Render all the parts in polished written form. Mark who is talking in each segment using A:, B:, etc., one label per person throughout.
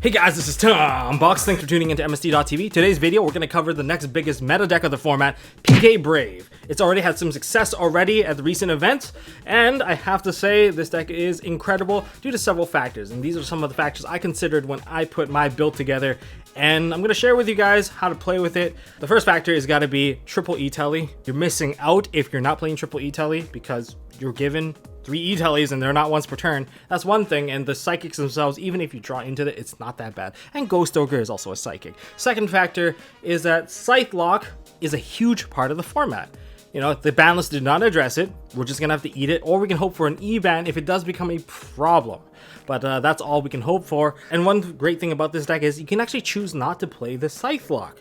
A: Hey guys, this is Tom Box. Thanks for tuning into MST.TV. Today's video, we're going to cover the next biggest meta deck of the format, PK Brave. It's already had some success already at the recent events, and I have to say this deck is incredible due to several factors, and these are some of the factors I considered when I put my build together, and I'm going to share with you guys how to play with it. The first factor is got to be triple E-Telly. You're missing out if you're not playing triple E-Telly because you're given 3 E-Tellys and they're not once per turn. That's one thing, and the psychics themselves, even if you draw into it, it's not that bad. And Ghost Ogre is also a psychic. Second factor is that Scythe Lock is a huge part of the format. You know, the ban list did not address it. We're just gonna have to eat it, or we can hope for an E-ban if it does become a problem. But that's all we can hope for. And one great thing about this deck is you can actually choose not to play the Scythe Lock.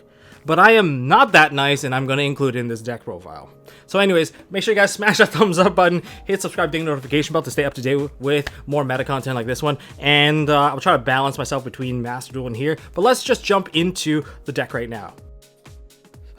A: But I am not that nice, and I'm going to include it in this deck profile. So anyways, make sure you guys smash that thumbs up button, hit subscribe, ding the notification bell to stay up to date with more meta content like this one. And I'll try to balance myself between Master Duel and here. But let's just jump into the deck right now.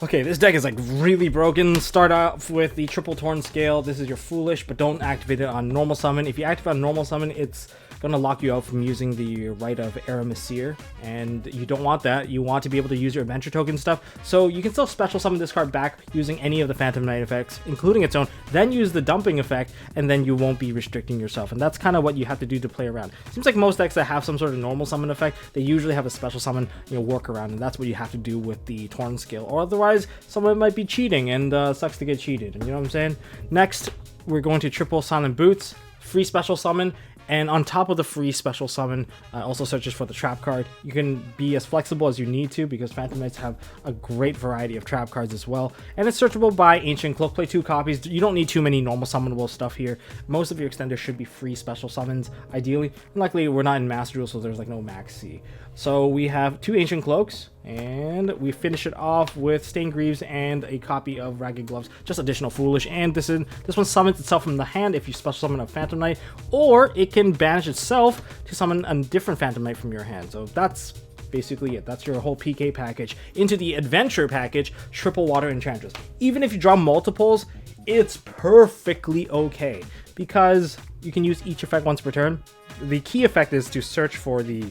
A: Okay, this deck is like really broken. Start off with the triple Torn Scale. This is your Foolish, but don't activate it on normal summon. If you activate on normal summon, it's gonna lock you out from using the Rite of Aramasir, and you don't want that. You want to be able to use your adventure token stuff, so you can still special summon this card back using any of the Phantom Knight effects, including its own, then use the dumping effect, and then you won't be restricting yourself, and that's kind of what you have to do to play around. Seems like most decks that have some sort of normal summon effect, they usually have a special summon, workaround, and that's what you have to do with the Torn Scale, or otherwise someone might be cheating, and sucks to get cheated, and you know what I'm saying? Next, we're going to triple Silent Boots, free special summon. And on top of the free special summon, also searches for the trap card. You can be as flexible as you need to because Phantom Knights have a great variety of trap cards as well. And it's searchable by Ancient Cloak. Play 2 copies. You don't need too many normal summonable stuff here. Most of your extenders should be free special summons, ideally. And luckily, we're not in Master Duel, so there's like no Max C. So we have 2 Ancient Cloaks, and we finish it off with Stained Greaves and a copy of Ragged Gloves, just additional Foolish. And this one summons itself from the hand if you special summon a Phantom Knight, or it can banish itself to summon a different Phantom Knight from your hand. So that's basically it. That's your whole PK package. Into the Adventure package, Triple Water Enchantress. Even if you draw multiples, it's perfectly okay because you can use each effect once per turn. The key effect is to search for the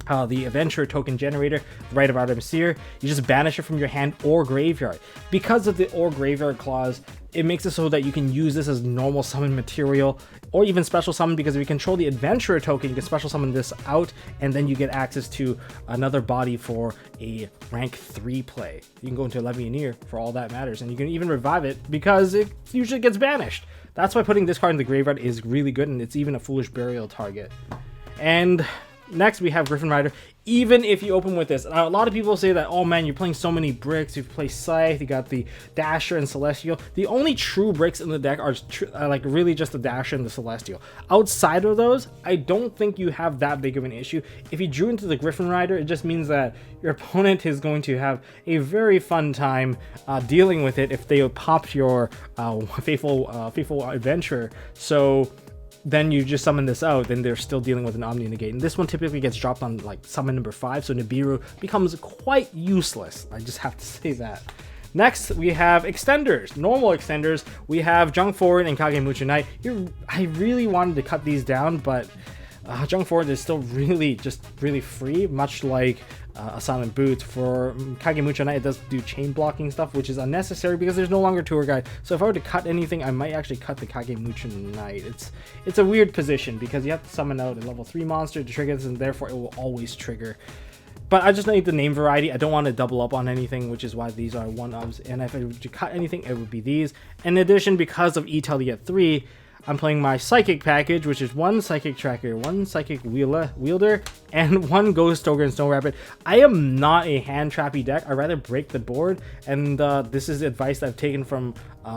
A: Adventure token generator, the Rite of Aramasir. You just banish it from your hand or graveyard. Because of the or graveyard clause, it makes it so that you can use this as normal summon material or even special summon, because if you control the Adventurer token, you can special summon this out and then you get access to another body for a rank 3 play. You can go into Levianeer for all that matters, and you can even revive it because it usually gets banished. That's why putting this card in the graveyard is really good, and it's even a Foolish Burial target. And next, we have Griffin Rider. Even if you open with this, a lot of people say that, oh man, you're playing so many bricks. You play Scythe, you got the Dasher and Celestial. The only true bricks in the deck are like really just the Dasher and the Celestial. Outside of those, I don't think you have that big of an issue. If you drew into the Griffin Rider, it just means that your opponent is going to have a very fun time dealing with it if they popped your faithful Adventurer. So then you just summon this out, then they're still dealing with an Omni Negate. And this one typically gets dropped on like summon number 5, so Nibiru becomes quite useless. I just have to say that. Next, we have extenders, normal extenders. We have Junk Forward and Kagemucha Knight. I really wanted to cut these down, but Junk Forward is still really free, much like a Silent Boot. For Kagemucha Knight, it does do chain blocking stuff, which is unnecessary because there's no longer tour guide. So if I were to cut anything, I might actually cut the Kagemucha Knight. It's a weird position because you have to summon out a level 3 monster to trigger this, and therefore it will always trigger. But I just need the name variety. I don't want to double up on anything, which is why these are 1-ofs. And if I were to cut anything, it would be these. In addition, because of E-Telly at 3, I'm playing my Psychic package, which is 1 Psychic Tracker, 1 Psychic Wielder, and 1 Ghost Ogre and Snow Rabbit. I am not a hand trappy deck. I'd rather break the board, and this is advice that I've taken from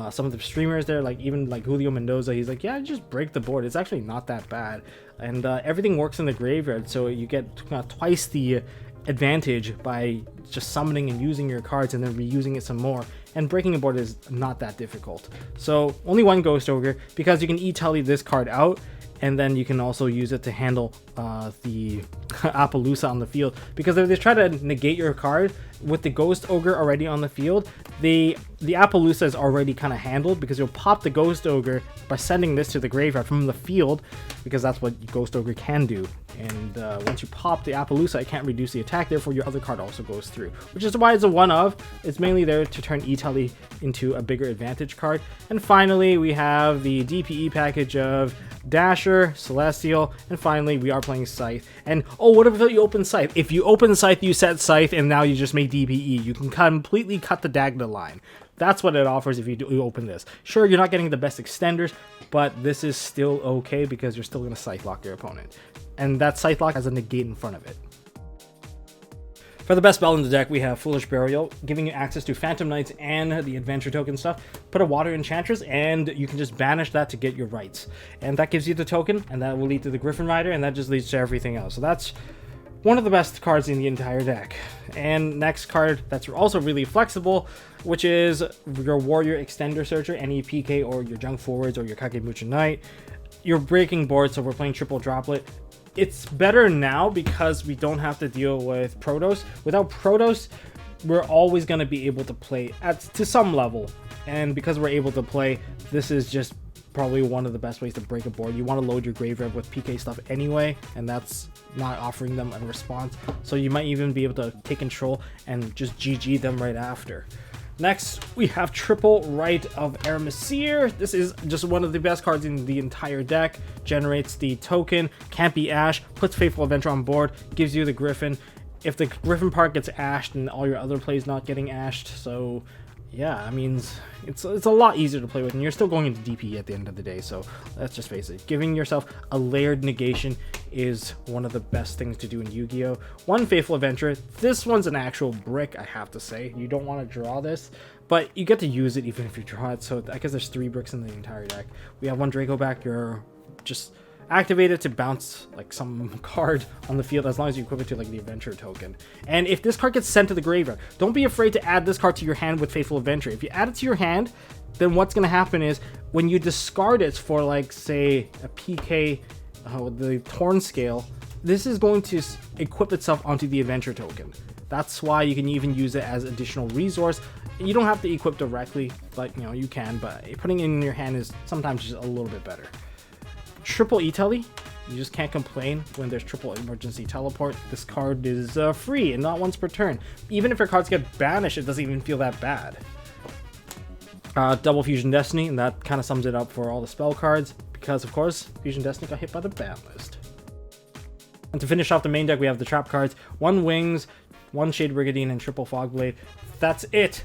A: some of the streamers there, like even like Julio Mendoza. He's like, yeah, just break the board. It's actually not that bad, and everything works in the graveyard, so you get twice the advantage by just summoning and using your cards and then reusing it some more, and breaking a board is not that difficult. So only 1 Ghost Ogre because you can E-Telly this card out and then you can also use it to handle the Appaloosa on the field, because if they try to negate your card with the Ghost Ogre already on the field, the Appaloosa is already kind of handled, because you'll pop the Ghost Ogre by sending this to the graveyard from the field, because that's what Ghost Ogre can do. And once you pop the Appaloosa, it can't reduce the attack, therefore your other card also goes through, which is why it's a one-of. It's mainly there to turn E-Tully into a bigger advantage card. And finally, we have the DPE package of Dasher, Celestial, and finally we are playing Scythe. And oh, what if you open Scythe? If you open Scythe, you set Scythe, and now you just make DPE. You can completely cut the dagda line. That's what it offers if you open this. Sure, you're not getting the best extenders, but this is still okay because you're still going to Scythe lock your opponent. And that Scythe lock has a negate in front of it. For the best spell in the deck, we have Foolish Burial, giving you access to Phantom Knights and the Adventure Token stuff. Put a Water Enchantress, and you can just banish that to get your rights. And that gives you the token, and that will lead to the Griffin Rider, and that just leads to everything else. So that's one of the best cards in the entire deck. And next card that's also really flexible, which is your Warrior Extender Searcher, any PK or your Junk Forwards or your Kagemucha Knight. You're breaking board, so we're playing triple droplet. It's better now because we don't have to deal with Protos. Without Protos, we're always going to be able to play to some level. And because we're able to play, this is just probably one of the best ways to break a board. You want to load your graveyard with PK stuff anyway, and that's not offering them a response. So you might even be able to take control and just GG them right after. Next, we have Triple Rite of Eremsir. This is just one of the best cards in the entire deck. Generates the token, can't be Ash, puts Faithful Adventure on board, gives you the Griffin. If the Griffin part gets ashed, then all your other plays not getting ashed. So yeah, I mean, it's a lot easier to play with, and you're still going into DP at the end of the day, so let's just face it. Giving yourself a layered negation is one of the best things to do in Yu-Gi-Oh! One Faithful Adventure. This one's an actual brick, I have to say. You don't want to draw this, but you get to use it even if you draw it, so I guess there's 3 bricks in the entire deck. We have one Draco back. You're just activated to bounce like some card on the field as long as you equip it to like the Adventure token. And if this card gets sent to the graveyard, don't be afraid to add this card to your hand with Faithful Adventure. If you add it to your hand, then what's going to happen is when you discard it for like say a PK, the Torn Scale, this is going to equip itself onto the Adventure token. That's why you can even use it as additional resource. You don't have to equip directly, but you know you can, but putting it in your hand is sometimes just a little bit better. Triple E-Tully, you just can't complain when there's triple emergency teleport. This card is free and not once per turn. Even if your cards get banished, it doesn't even feel that bad. Double Fusion Destiny, and that kind of sums it up for all the spell cards, because of course Fusion Destiny got hit by the ban list. And to finish off the main deck, we have the trap cards: 1 Wings, 1 Shade Brigandine, and triple Fogblade. That's it.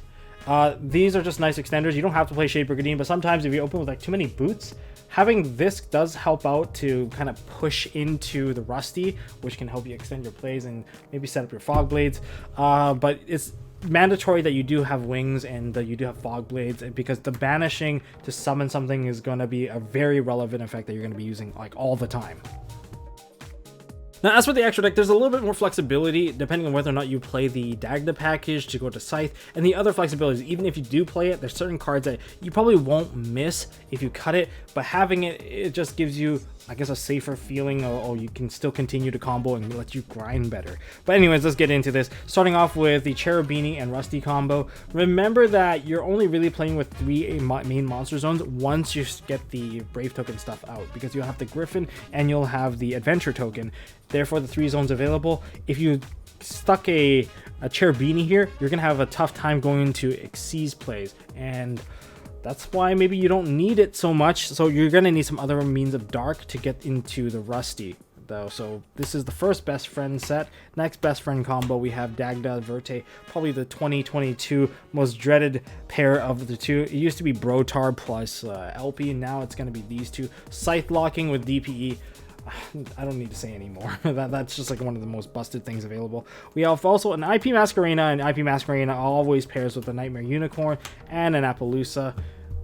A: These are just nice extenders. You don't have to play Shade Brigandine, but sometimes if you open with like too many boots, having this does help out to kind of push into the Rusty, which can help you extend your plays and maybe set up your Fog Blades. But it's mandatory that you do have Wings and that you do have Fog Blades, because the banishing to summon something is going to be a very relevant effect that you're going to be using like all the time. Now, as for the extra deck, there's a little bit more flexibility depending on whether or not you play the Dagda package to go to Scythe, and the other flexibilities. Even if you do play it, there's certain cards that you probably won't miss if you cut it, but having it just gives you, I guess, a safer feeling, or you can still continue to combo and let you grind better. But anyways, let's get into this. Starting off with the Cherubini and Rusty combo. Remember that you're only really playing with 3 main monster zones once you get the Brave token stuff out, because you'll have the Griffin and you'll have the Adventure token. Therefore, the 3 zones available. If you stuck a Cherubini here, you're going to have a tough time going into Xyz plays, and that's why maybe you don't need it so much. So you're going to need some other means of dark to get into the Rusty, though. So this is the first best friend set. Next best friend combo, we have Dagda Verte, probably the 2022 most dreaded pair of the two. It used to be Brotar plus LP, now it's going to be these two. Scythe locking with DPE. I don't need to say anymore. That's just like one of the most busted things available. We have also an IP Masquerena, and IP Masquerena always pairs with a Nightmare Unicorn and an Appaloosa.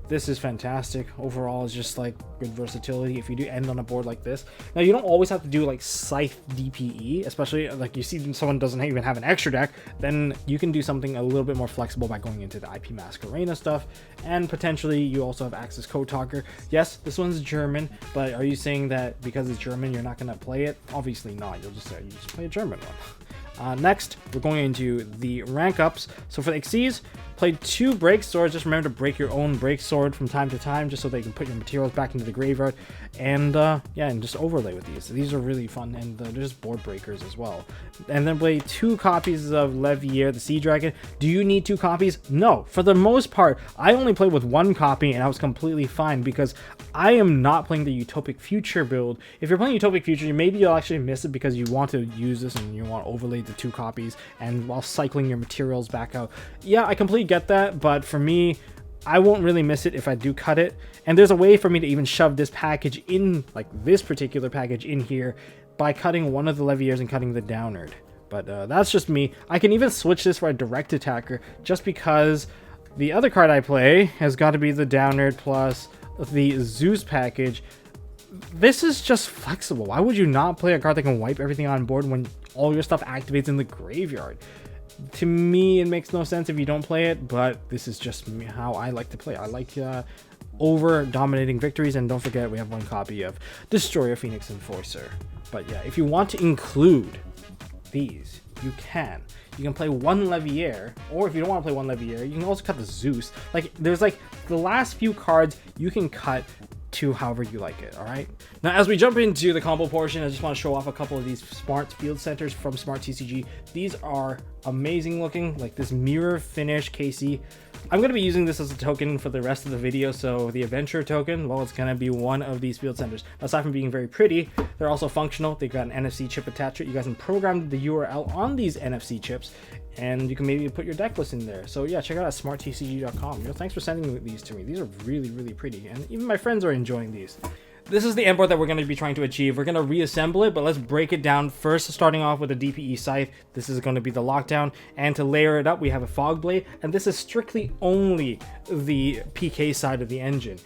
A: This is fantastic. Overall, it's just like good versatility if you do end on a board like this. Now, you don't always have to do like Scythe DPE, especially like you see someone doesn't even have an extra deck, then you can do something a little bit more flexible by going into the IP Masquerena stuff, and potentially you also have Axis Code Talker. Yes, this one's German, but are you saying that because it's German you're not going to play it? Obviously not. You'll just you just play a German one. Next, we're going into the rank ups. So for the Xyz, play 2 Breakswords. Just remember to break your own Breaksword from time to time, just so they can put your materials back into the graveyard. And yeah, and just overlay with these. These are really fun, and they're just board breakers as well. And then play 2 copies of Levier, the Sea Dragon. Do you need 2 copies? No. For the most part, I only played with 1 copy, and I was completely fine because I am not playing the Utopic Future build. If you're playing Utopic Future, maybe you'll actually miss it because you want to use this and you want to overlay the 2 copies and while cycling your materials back out. Yeah, I completely get that, but for me, I won't really miss it if I do cut it. And there's a way for me to even shove this package in, like this particular package in here, by cutting one of the Leviers and cutting the Downard. But that's just me. I can even switch this for a direct attacker just because the other card I play has got to be the Downard plus the Zeus package. This is just flexible. Why would you not play a card that can wipe everything on board when all your stuff activates in the graveyard? To me, it makes no sense if you don't play it, but this is just how I like to play. I like over dominating victories, and don't forget we have 1 copy of Destroyer Phoenix Enforcer. But yeah, if you want to include these, you can. You can play 1 Levier, or if you don't want to play 1 Levier, you can also cut the Zeus. Like, there's like the last few cards you can cut to however you like it. All right, now as we jump into the combo portion, I just want to show off a couple of these smart field centers from Smart TCG. These are amazing looking, like this mirror finish KC. I'm going to be using this as a token for the rest of the video, so the adventure token, well, it's going to be one of these field centers. Aside from being very pretty, they're also functional. They've got an NFC chip attached to it. You guys can program the URL on these NFC chips, and you can maybe put your deck list in there. So yeah, check it out at smarttcg.com. Thanks for sending these to me. These are really, really pretty, and even my friends are enjoying these. This is the end board that we're going to be trying to achieve. We're going to reassemble it, but let's break it down first, starting off with a DPE Scythe. This is going to be the lockdown, and to layer it up, we have a Fog Blade, and this is strictly only the PK side of the engine.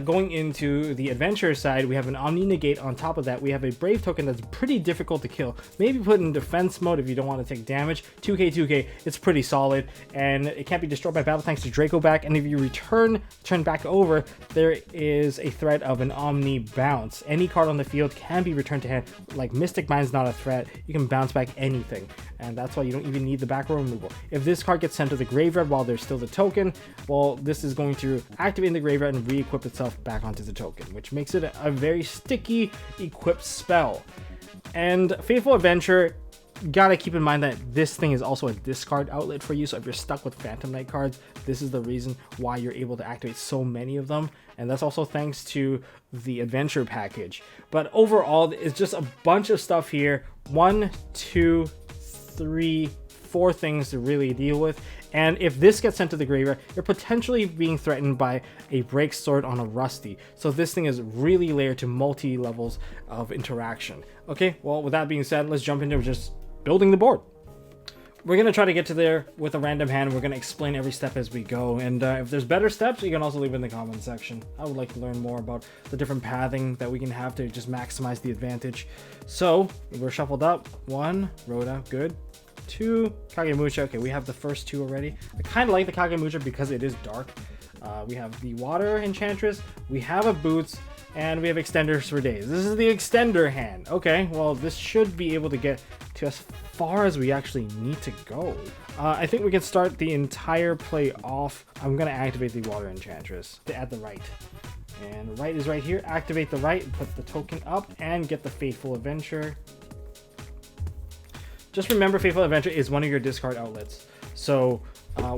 A: Going into the adventure side, we have an Omni Negate. On top of that, we have a Brave token that's pretty difficult to kill. Maybe put in defense mode if you don't want to take damage. 2k, it's pretty solid, and it can't be destroyed by battle thanks to Draco back, and if you turn back over, there is a threat of an Omni Bounce. Any card on the field can be returned to hand. Like Mystic Mind's not a threat. You can bounce back anything, and that's why you don't even need the back row removal. If this card gets sent to the graveyard while there's still the token, well, this is going to activate in the graveyard and re-equip itself back onto the token, which makes it a very sticky equipped spell. And Faithful Adventure, gotta keep in mind that this thing is also a discard outlet for you, so if you're stuck with Phantom Knight cards, this is the reason why you're able to activate so many of them, and that's also thanks to the adventure package. But overall, it's just a bunch of stuff here. 1, 2, 3, 4 things to really deal with, and if this gets sent to the graveyard, you're potentially being threatened by a Breaksword on a Rusty, so this thing is really layered to multi-levels of interaction. Okay, well, with that being said, let's jump into just building the board. We're going to try to get to there with a random hand. We're going to explain every step as we go, and if there's better steps, you can also leave it in the comment section. I would like to learn more about the different pathing that we can have to just maximize the advantage. So we're shuffled up. 1, Rhoda, good. 2, Kagemusha. Okay, we have the first 2 already. I kind of like the Kagemusha because it is dark. We have the Water Enchantress, we have a Boots, and we have Extenders for Days. This is the extender hand. Okay, well, this should be able to get to as far as we actually need to go. I think we can start the entire play off. I'm going to activate the Water Enchantress to add the right. And the right is right here. Activate the right, put the token up, and get the Faithful Adventure. Just remember, Faithful Adventure is one of your discard outlets. So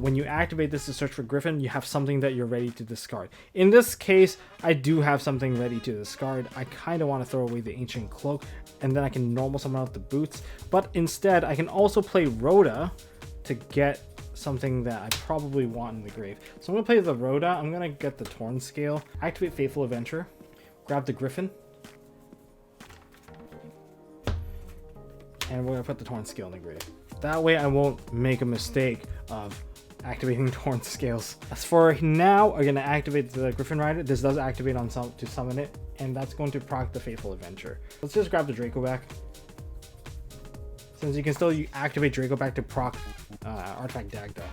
A: when you activate this to search for Griffin, you have something that you're ready to discard. In this case, I do have something ready to discard. I kind of want to throw away the Ancient Cloak, and then I can normal summon out the Boots. But instead, I can also play Rhoda to get something that I probably want in the grave. So I'm going to play the Rhoda. I'm going to get the Torn Scale, activate Faithful Adventure, grab the Griffin, and we're going to put the Torn Scale in the grave. That way I won't make a mistake of activating Torn Scales. As for now, I'm gonna activate the Griffin Rider. This does activate on some to summon it, and that's going to proc the Faithful Adventure. Let's just grab the Draco back, since you can still activate Draco back to proc Artifact Dagda.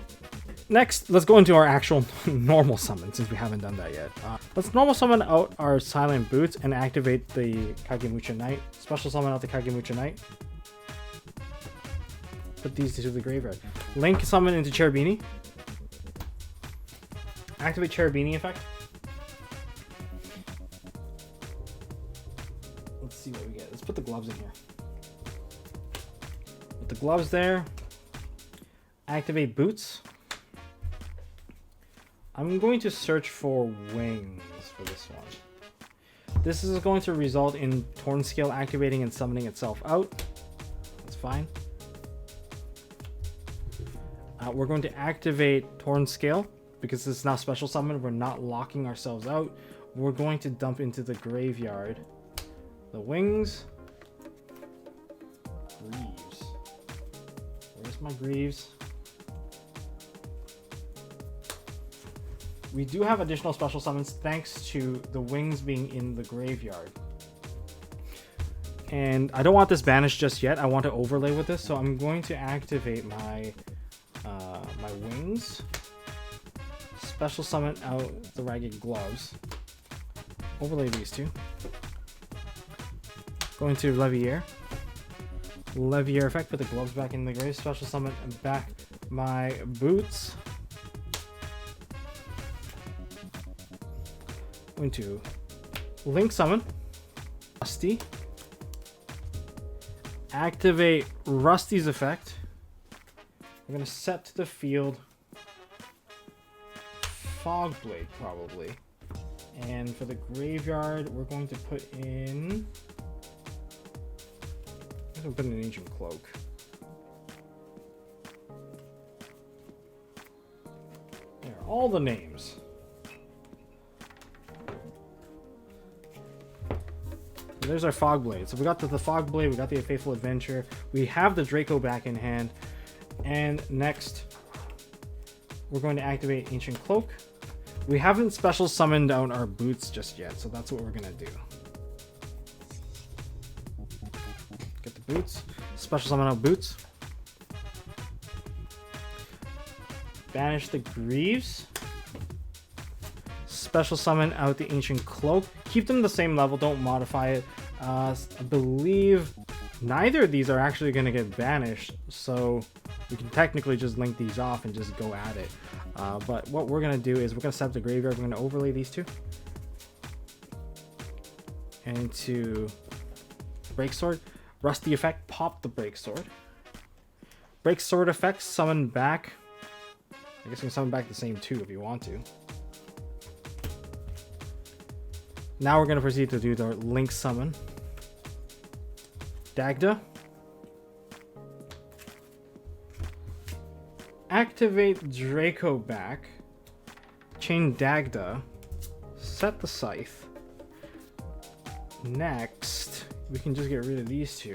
A: Next, let's go into our actual normal summon, since we haven't done that yet. Let's normal summon out our Silent Boots and activate the Kagemucha Knight. Special summon out the Kagemucha Knight. Put these to the graveyard. Link summon into Cherubini. Activate Cherubini effect. Let's see what we get. Let's put the gloves in here. Put the gloves there. Activate Boots. I'm going to search for Wings for this one. This is going to result in Torn Scale activating and summoning itself out. That's fine. We're going to activate Torn Scale because it's now special summon. We're not locking ourselves out. We're going to dump into the graveyard the Wings. Greaves. Where's my Greaves? We do have additional special summons thanks to the Wings being in the graveyard. And I don't want this banished just yet. I want to overlay with this, so I'm going to activate my my Wings. Special summon out the Ragged Gloves. Overlay these two. Going to Levier. Levier effect, put the gloves back in the grave. Special summon back my Boots. Going to Link summon Rusty. Activate Rusty's effect. We're going to set to the field Fogblade probably. And for the graveyard, we're going to put in... I'm going to put in an Ancient Cloak. There are all the names. There's our Fogblade. So we got the Fogblade, we got the Faithful Adventure, we have the Draco back in hand, and next we're going to activate Ancient Cloak. We haven't special summoned out our Boots just yet, so that's what we're gonna do. Get the Boots, special summon out Boots. Banish the Greaves. Special summon out the Ancient Cloak. Keep them the same level, don't modify it. I believe neither of these are actually going to get banished, so we can technically just link these off and just go at it. But what we're going to do is we're going to set up the graveyard. We're going to overlay these two into Breaksword. Rusty effect, pop the Breaksword. Breaksword effect, summon back. I guess you can summon back the same two if you want to. Now we're going to proceed to do the Link summon. Dagda. Activate Draco back. Chain Dagda. Set the Scythe. Next, we can just get rid of these two.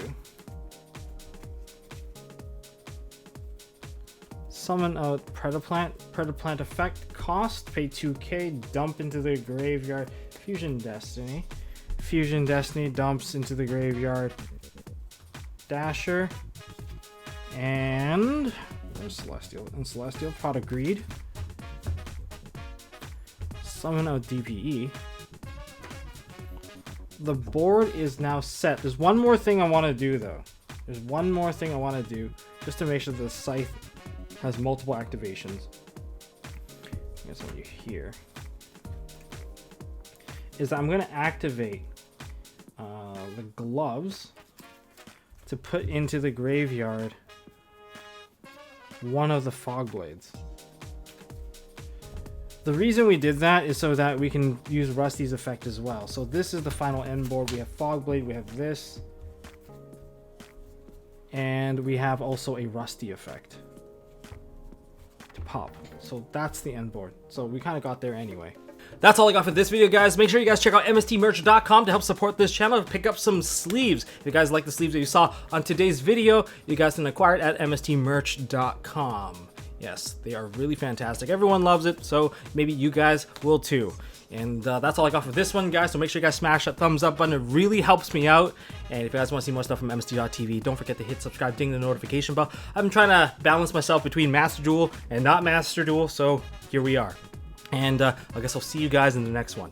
A: Summon out Predaplant. Predaplant effect. Cost, pay 2k. Dump into the graveyard. Fusion Destiny. Fusion Destiny dumps into the graveyard. Dasher. And... where's Celestial? And Celestial. Pot of Greed. Summon out DPE. The board is now set. There's one more thing I want to do though. There's one more thing I want to do just to make sure the Scythe has multiple activations. I guess what you hear is that I'm going to activate the gloves to put into the graveyard one of the Fogblades. The reason we did that is so that we can use Rusty's effect as well. So this is the final end board. We have Fogblade, we have this, and we have also a Rusty effect to pop. So that's the end board. So we kind of got there anyway. That's all I got for this video, guys. Make sure you guys check out MST.TV to help support this channel. Pick up some sleeves. If you guys like the sleeves that you saw on today's video, you guys can acquire it at MST.TV. Yes, they are really fantastic. Everyone loves it, so maybe you guys will too. And that's all I got for this one, guys. So make sure you guys smash that thumbs up button. It really helps me out. And if you guys want to see more stuff from MST.TV, don't forget to hit subscribe, ding the notification bell. I've been trying to balance myself between Master Duel and not Master Duel, so here we are. And I guess I'll see you guys in the next one.